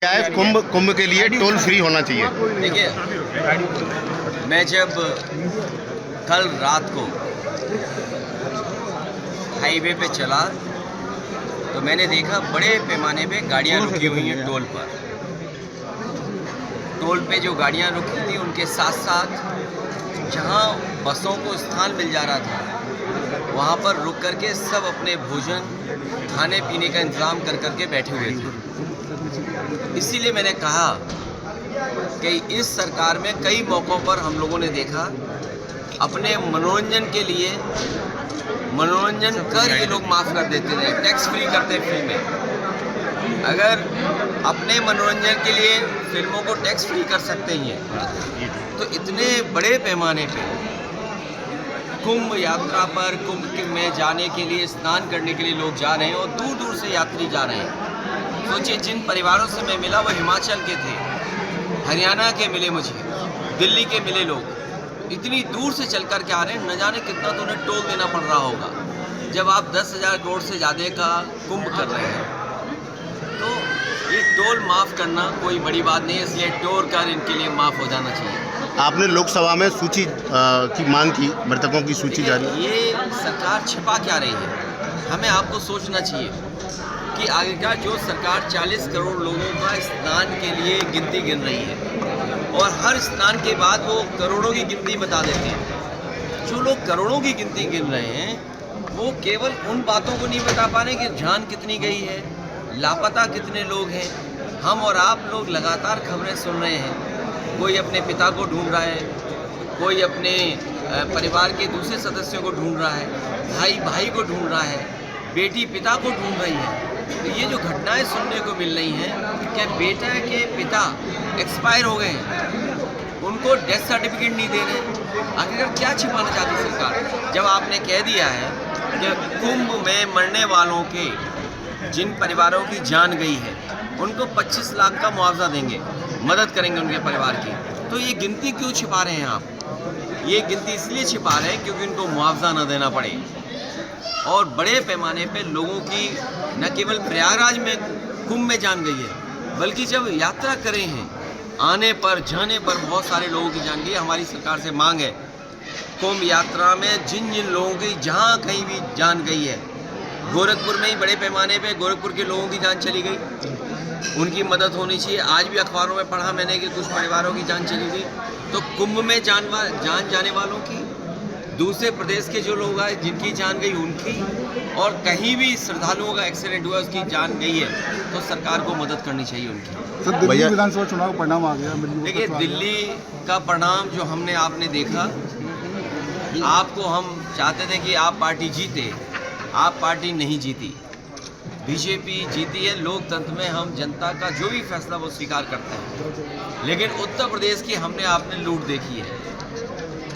क्या है कुंभ के लिए टोल फ्री होना चाहिए। देखिए, मैं जब कल रात को हाईवे पे चला तो मैंने देखा बड़े पैमाने पे गाड़ियां रुकी हुई हैं टोल पर। टोल पे जो गाड़ियां रुकी थी उनके साथ साथ जहां बसों को स्थान मिल जा रहा था वहां पर रुक करके सब अपने भोजन खाने पीने का इंतज़ाम कर करके बैठे हुए थे। इसीलिए मैंने कहा कि इस सरकार में कई मौक़ों पर हम लोगों ने देखा अपने मनोरंजन के लिए मनोरंजन कर ये लोग माफ़ कर देते थे, टैक्स फ्री करते फिल्में। अगर अपने मनोरंजन के लिए फिल्मों को टैक्स फ्री कर सकते हैं तो इतने बड़े पैमाने पे कुंभ यात्रा पर कुंभ में जाने के लिए स्नान करने के लिए लोग जा रहे हैं और दूर दूर से यात्री जा रहे हैं। सोचिए, जिन परिवारों से मैं मिला वो हिमाचल के थे, हरियाणा के मिले, मुझे दिल्ली के मिले। लोग इतनी दूर से चल कर के आ रहे हैं, न जाने कितना तो उन्हें टोल देना पड़ रहा होगा जब आप 10,000 करोड़ से ज़्यादा का कुंभ कर रहे हैं। तो ये टोल माफ़ करना कोई बड़ी बात नहीं है, इसलिए टोल कर इनके लिए माफ़ हो जाना चाहिए। आपने लोकसभा में सूची की मांग की, मृतकों की सूची जारी। ये सरकार छिपा क्या रही है? हमें आपको सोचना चाहिए कि आखिरकार जो सरकार 40 करोड़ लोगों का स्नान के लिए गिनती गिन रही है और हर स्नान के बाद वो करोड़ों की गिनती बता देते हैं। जो लोग करोड़ों की गिनती गिन रहे हैं वो केवल उन बातों को नहीं बता पा रहे कि जान कितनी गई है, लापता कितने लोग हैं। हम और आप लोग लगातार खबरें सुन रहे हैं, कोई अपने पिता को ढूंढ रहा है, कोई अपने परिवार के दूसरे सदस्यों को ढूंढ रहा है, भाई भाई को ढूंढ रहा है, बेटी पिता को ढूंढ रही है। तो ये जो घटनाएं सुनने को मिल रही हैं कि बेटा के पिता एक्सपायर हो गए हैं, उनको डेथ सर्टिफिकेट नहीं दे रहे। आखिरकार क्या छिपाना चाहती सरकार जब आपने कह दिया है कि कुंभ में मरने वालों के जिन परिवारों की जान गई है उनको 25 लाख का मुआवजा देंगे, मदद करेंगे उनके परिवार की। तो ये गिनती क्यों छिपा रहे हैं आप? ये गिनती इसलिए छिपा रहे हैं क्योंकि उनको मुआवजा न देना पड़े। और बड़े पैमाने पे लोगों की न केवल प्रयागराज में कुंभ में जान गई है, बल्कि जब यात्रा करे हैं आने पर जाने पर बहुत सारे लोगों की जान गई है। हमारी सरकार से मांग है कुंभ यात्रा में जिन जिन लोगों की जहाँ कहीं भी जान गई है, गोरखपुर में ही बड़े पैमाने पे गोरखपुर के लोगों की जान चली गई, उनकी मदद होनी चाहिए। आज भी अखबारों में पढ़ा मैंने कि कुछ परिवारों की जान चली गई। तो कुंभ में जान जाने वालों की, दूसरे प्रदेश के जो लोग आए जिनकी जान गई उनकी, और कहीं भी श्रद्धालुओं का एक्सीडेंट हुआ उसकी जान गई है तो सरकार को मदद करनी चाहिए उनकी। सर, दिल्ली विधानसभा चुनाव का परिणाम आ गया। देखिए, दिल्ली का परिणाम जो हमने आपने देखा, आपको हम चाहते थे कि आप पार्टी जीते, आप पार्टी नहीं जीती, बीजेपी जीती है। लोकतंत्र में हम जनता का जो भी फैसला वो स्वीकार करते हैं, लेकिन उत्तर प्रदेश की हमने आपने लूट देखी है।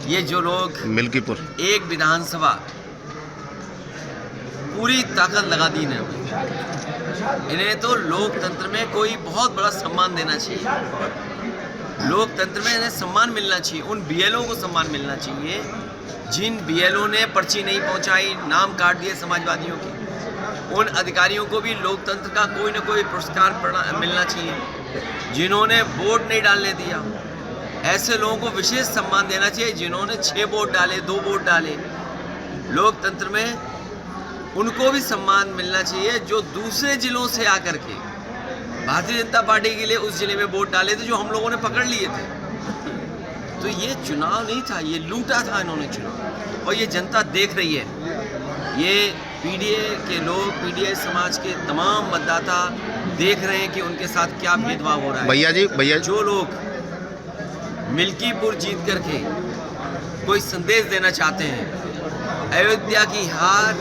ये जो लोग मिल्कीपुर एक विधानसभा पूरी ताकत लगा दी ने, इन्हें तो लोकतंत्र में कोई बहुत बड़ा सम्मान देना चाहिए। लोकतंत्र में इन्हें सम्मान मिलना चाहिए, उन बीएलओ को सम्मान मिलना चाहिए जिन बीएलओ ने पर्ची नहीं पहुंचाई, नाम काट दिए समाजवादियों के। उन अधिकारियों को भी लोकतंत्र का कोई ना कोई पुरस्कार मिलना चाहिए जिन्होंने वोट नहीं डालने दिया। ऐसे लोगों को विशेष सम्मान देना चाहिए जिन्होंने 6 वोट डाले, 2 वोट डाले। लोकतंत्र में उनको भी सम्मान मिलना चाहिए जो दूसरे जिलों से आकर के भारतीय जनता पार्टी के लिए उस जिले में वोट डाले थे जो हम लोगों ने पकड़ लिए थे। तो ये चुनाव नहीं था, ये लूटा था इन्होंने चुनाव, और ये जनता देख रही है। ये पीडीए के लोग, पीडीए समाज के तमाम मतदाता देख रहे हैं कि उनके साथ क्या भेदभाव हो रहा है। भैया जो लोग मिल्कीपुर जीत करके कोई संदेश देना चाहते हैं, अयोध्या की हार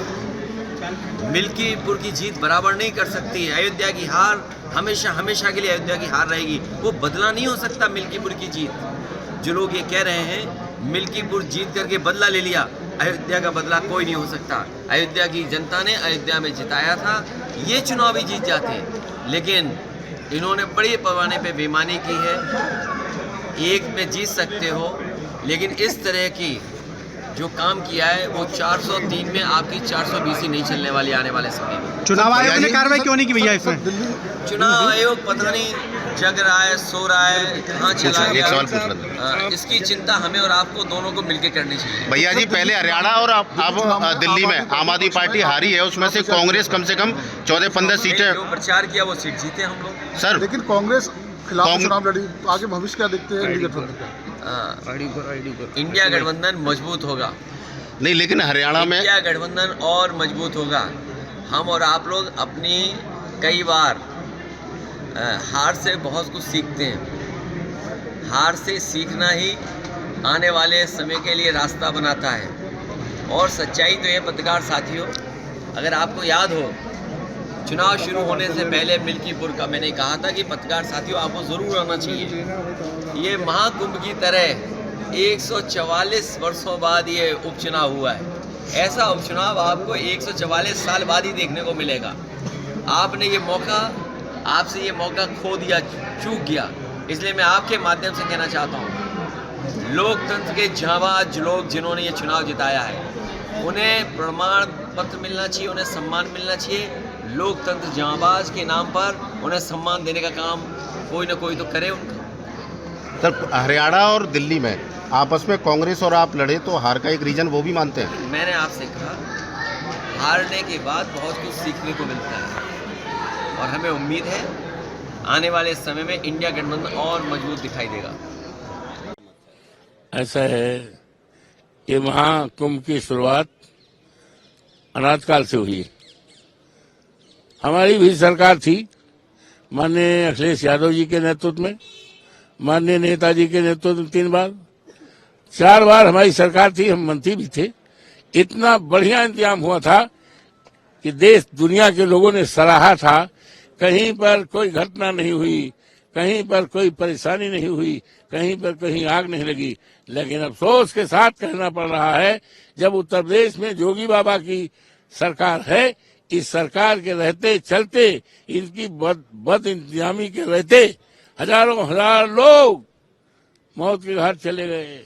मिल्कीपुर की जीत बराबर नहीं कर सकती है। अयोध्या की हार हमेशा हमेशा के लिए अयोध्या की हार रहेगी, वो बदला नहीं हो सकता मिल्कीपुर की जीत। जो लोग ये कह रहे हैं मिल्कीपुर जीत करके बदला ले लिया, अयोध्या का बदला कोई नहीं हो सकता। अयोध्या की जनता ने अयोध्या में जिताया था, ये चुनाव भी जीत जाते, लेकिन इन्होंने बड़े पैमाने पे बेईमानी की है। एक में जीत सकते हो, लेकिन इस तरह की जो काम किया है वो 403 में आपकी 420 ही नहीं चलने वाली आने वाले समय में। चुनाव आयोग ने कार्रवाई क्यों नहीं की भैया सर, इसमें? दिल्ली चुनाव आयोग पता नहीं जग रहा है, सो रहा है, कहाँ चला एक गया। सवाल पूछ रहा था इसकी चिंता हमें और आपको दोनों को मिलकर करनी चाहिए। भैया जी, पहले हरियाणा और अब दिल्ली में आम आदमी पार्टी हारी है, उसमें से कांग्रेस कम से कम 14-15 सीटें। जो प्रचार किया वो सीट जीते हम लोग। सर, लेकिन कांग्रेस खिलाफ कांग्रेस- चुनाव लड़ी, तो आगे भविष्य क्या देखते हैं इंडिया गठबंधन का? इंडिया गठबंधन मजबूत होगा। नहीं, लेकिन हरियाणा में इंडिया गठबंधन और मजबूत होगा। हम और आप लोग अपनी कई बार हार से बहुत कुछ सीखते हैं। हार से सीखना ही आने वाले समय के लिए रास्ता बनाता है। और सच्चाई तो ये पत्रकार साथियों, अगर आपको याद हो, चुनाव शुरू होने से पहले मिल्कीपुर का मैंने कहा था कि पत्रकार साथियों आपको ज़रूर आना चाहिए। ये महाकुंभ की तरह 144 वर्षों बाद ये उपचुनाव हुआ है। ऐसा उपचुनाव आपको 144 साल बाद ही देखने को मिलेगा। आपने ये मौका, आपसे ये मौका खो दिया, चूक गया। इसलिए मैं आपके माध्यम से कहना चाहता हूँ, लोकतंत्र के जांबाज लोग जिन्होंने ये चुनाव जिताया है, उन्हें प्रमाण पत्र मिलना चाहिए, उन्हें सम्मान मिलना चाहिए। लोकतंत्र जांबाज के नाम पर उन्हें सम्मान देने का काम कोई ना कोई तो करे उनका। सर, हरियाणा और दिल्ली में आपस में कांग्रेस और आप लड़े, तो हार का एक रीजन वो भी मानते हैं? मैंने आपसे कहा, हारने के बाद बहुत कुछ सीखने को मिलता है और हमें उम्मीद है आने वाले समय में इंडिया गठबंधन और मजबूत दिखाई देगा। ऐसा है कि महाकुंभ की शुरुआत अनाथ काल से हुई। हमारी भी सरकार थी, माननीय अखिलेश यादव जी के नेतृत्व में, माननीय नेताजी के नेतृत्व में 3 बार, 4 बार हमारी सरकार थी, हम मंत्री भी थे। इतना बढ़िया इंतजाम हुआ था कि देश दुनिया के लोगों ने सराहा था। कहीं पर कोई घटना नहीं हुई, कहीं पर कोई परेशानी नहीं हुई, कहीं पर कहीं आग नहीं लगी। लेकिन अफसोस के साथ कहना पड़ रहा है, जब उत्तर प्रदेश में जोगी बाबा की सरकार है, इस सरकार के रहते चलते, इनकी बद इंतजामी के रहते हजारों हजार लोग मौत के घाट चले गए।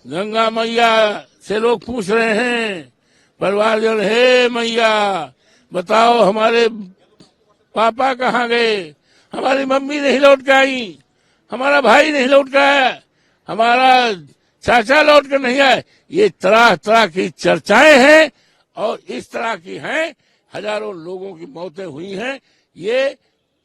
गंगा मैया से लोग पूछ रहे हैं, परिवारजन, हे मैया बताओ हमारे पापा कहाँ गए, हमारी मम्मी नहीं लौट के आई, हमारा भाई नहीं लौट के आया, हमारा चाचा लौट कर नहीं आए। ये तरह तरह की चर्चाएं हैं और इस तरह की हैं। हजारों लोगों की मौतें हुई हैं। ये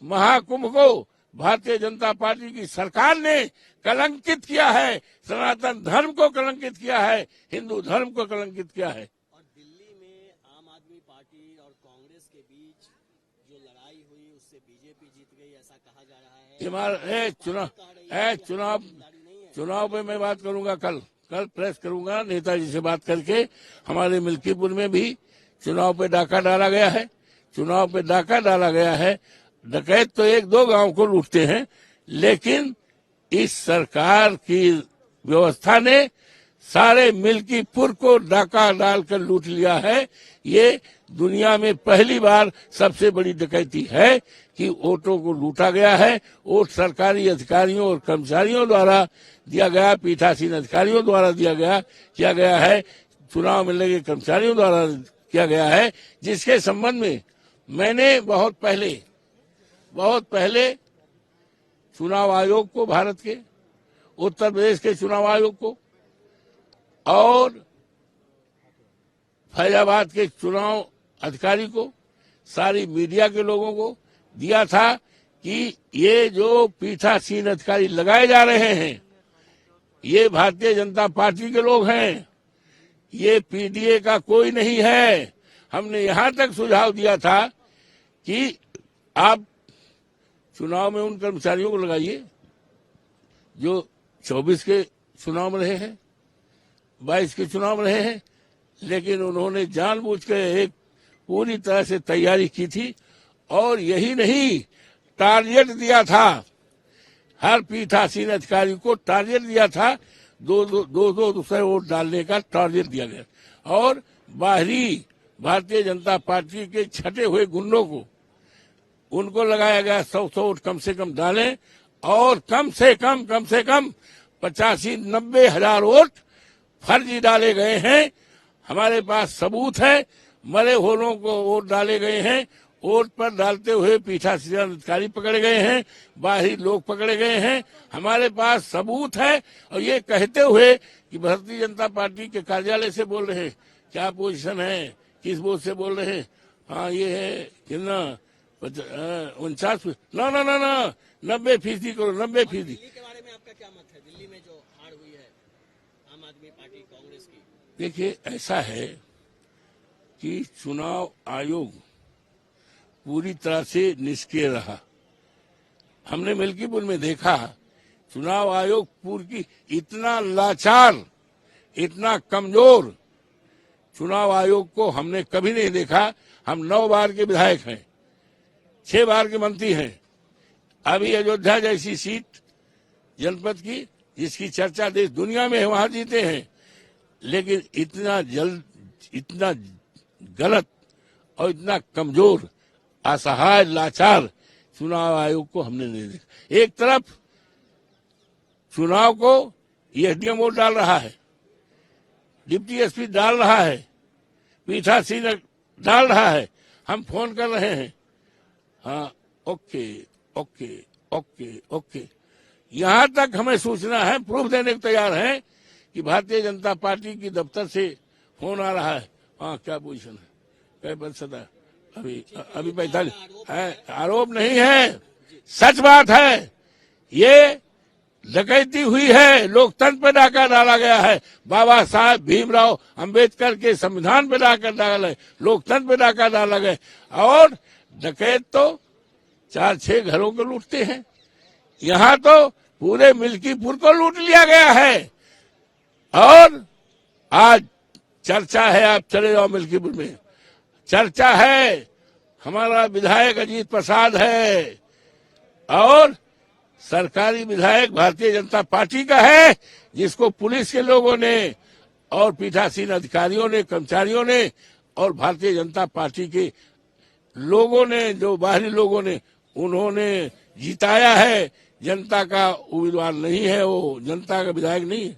महाकुंभ को भारतीय जनता पार्टी की सरकार ने कलंकित किया है, सनातन धर्म को कलंकित किया है, हिंदू धर्म को कलंकित किया है। और दिल्ली में आम आदमी पार्टी और कांग्रेस के बीच जो लड़ाई हुई उससे बीजेपी जीत गई, ऐसा कहा जा रहा है। चुनाव पे मैं बात करूंगा, कल प्रेस करूंगा, नेताजी से बात करके। हमारे मिल्कीपुर में भी चुनाव पे डाका डाला गया है। डकैत तो 1-2 गांव को लूटते हैं, लेकिन इस सरकार की व्यवस्था ने सारे मिल्कीपुर को डाका डालकर लूट लिया है। ये दुनिया में पहली बार सबसे बड़ी डकैती है कि वोटों को लूटा गया है। वोट सरकारी अधिकारियों और कर्मचारियों द्वारा दिया गया, पीठासीन अधिकारियों द्वारा किया गया है, चुनाव में लगे कर्मचारियों द्वारा किया गया है, जिसके संबंध में मैंने बहुत पहले चुनाव आयोग को, भारत के उत्तर प्रदेश के चुनाव आयोग को और फैजाबाद के चुनाव अधिकारी को, सारी मीडिया के लोगों को दिया था कि ये जो पीठासीन अधिकारी लगाए जा रहे हैं, ये भारतीय जनता पार्टी के लोग हैं, ये पीडीए का कोई नहीं है। हमने यहां तक सुझाव दिया था कि आप चुनाव में उन कर्मचारियों को लगाइए जो 24 के चुनाव में रहे हैं, 22 के चुनाव में रहे हैं, लेकिन उन्होंने जानबूझकर एक पूरी तरह से तैयारी की थी। और यही नहीं, टारगेट दिया था, हर पीठासीन अधिकारी को टारगेट दिया था, दो दूसरे वोट डालने का टारगेट दिया गया। और बाहरी भारतीय जनता पार्टी के छटे हुए गुंडों को, उनको लगाया गया 100 वोट कम से कम डालें, और कम से कम 85-90 हजार वोट फर्जी डाले गए हैं। हमारे पास सबूत है, मरे होलों को वोट डाले गए हैं, वोट पर डालते हुए पीठासीन अधिकारी पकड़े गए हैं, बाहरी लोग पकड़े गए हैं। हमारे पास सबूत है। और ये कहते हुए कि भारतीय जनता पार्टी के कार्यालय से बोल रहे हैं, क्या पोजीशन है, किस बोझ से बोल रहे हैं, हाँ ये है कितना 49, ना ना ना ना 90% करो, 90%। दिल्ली के बारे में आपका क्या मत है? दिल्ली में जो हार हुई है आम आदमी पार्टी कांग्रेस की। देखिए, ऐसा है कि चुनाव आयोग पूरी तरह से निष्क्रिय रहा। हमने मिल्कीपुर में देखा, चुनाव आयोग पूरी इतना लाचार, इतना कमजोर चुनाव आयोग को हमने कभी नहीं देखा। हम 9 बार के विधायक हैं, 6 बार के मंत्री हैं। अभी अयोध्या जैसी सीट जनपद की, जिसकी चर्चा देश दुनिया में है, वहां जीते हैं। लेकिन इतना इतना गलत और इतना कमजोर, असहाय, लाचार चुनाव आयोग को हमने नहीं देखा। एक तरफ चुनाव को एसडीएम वोट डाल रहा है, डिप्टी एसपी डाल रहा है, पीठासीन डाल रहा है, हम फोन कर रहे हैं, हाँ ओके ओके ओके ओके। यहां तक हमें सूचना है, प्रूफ देने को तैयार है कि भारतीय जनता पार्टी की दफ्तर से फोन आ रहा है, हाँ क्या पोजीशन है, क्या प्रतिशत है, अभी 45 है। आरोप नहीं है, सच बात है। ये डकैती हुई है, लोकतंत्र पे डाका डाला गया है। बाबा साहब भीमराव अंबेडकर के संविधान पे डाका डाला है, लोकतंत्र पे डाका डाला गया। और डकैत तो 4-6 घरों को लूटते हैं, यहाँ तो पूरे मिल्कीपुर को लूट लिया गया है। और आज चर्चा है, आप चले जाओ मिल्कीपुर में, चर्चा है हमारा विधायक अजीत प्रसाद है और सरकारी विधायक भारतीय जनता पार्टी का है, जिसको पुलिस के लोगों ने और पीठासीन अधिकारियों ने, कर्मचारियों ने और भारतीय जनता पार्टी के लोगों ने, जो बाहरी लोगों ने, उन्होंने जिताया है। जनता का उम्मीदवार नहीं है, वो जनता का विधायक नहीं है।